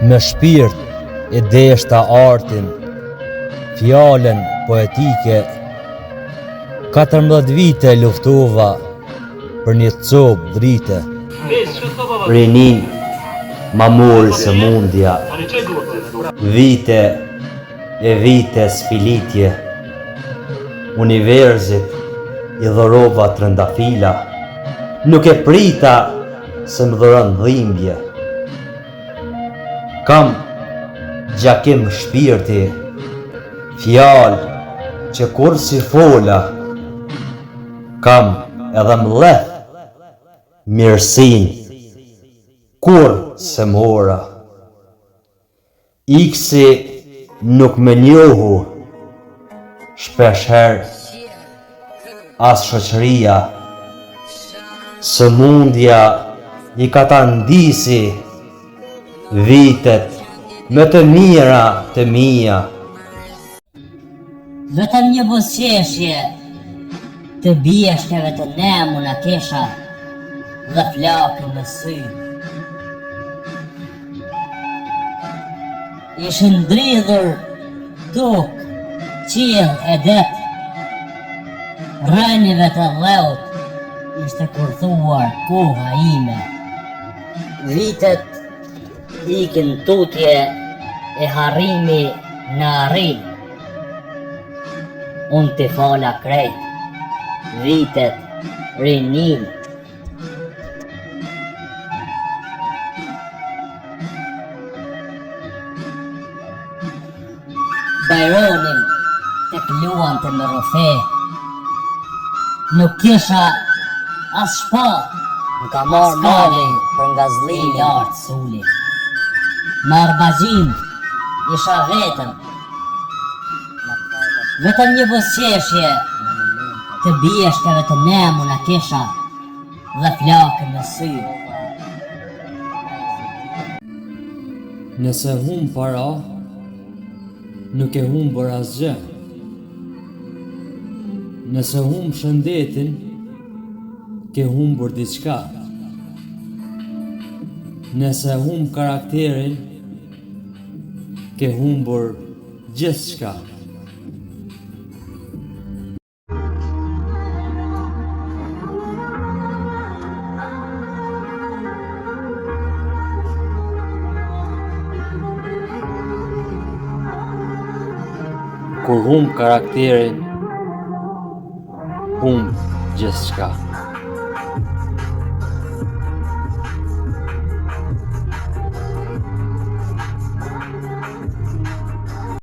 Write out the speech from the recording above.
Me shpirt e deshta artin, fjalen poetike. 14 vite luftova për një copë drite. Rinin ma mori së mundja, vite e vite sfilitje. Universit i dhorova trëndafila, nuk e prita se më dhëron dhimbje. Kam gjakim shpirti, fjalë që kur si fola, kam edhe mleth mirësin kur se mora. Iksi nuk me njohu shpesher as shoqëria, së mundja i ka ta ndisi vitet më të mira të mia. Vetëm një buzëqeshje të bjeshtjeve të nemu në kesha dhe flakën në sy. Ishën dridhur tokë, qiell e det, rënive të dheut ishte kurthuar koha ime. Vitet ikin tutje e harrimi në arrim. Unë të fala krejt, vitet rinin. Bajronin të kluan të më rëfe, nuk kisha as shpa, më ka marrë mali për nga zlimi lartë suli. Më arbazhin isha vetëm, vetëm një buzëqeshje të bjeshtjeve të nemu në kesha dhe flakën në sy. Nëse hum para, nuk e humbur asgjë. Nëse hum shëndetin, ke humbur diçka. Nëse hum karakterin, ke humbur gjithçka. Kur hum karakterin, hum gjithçka.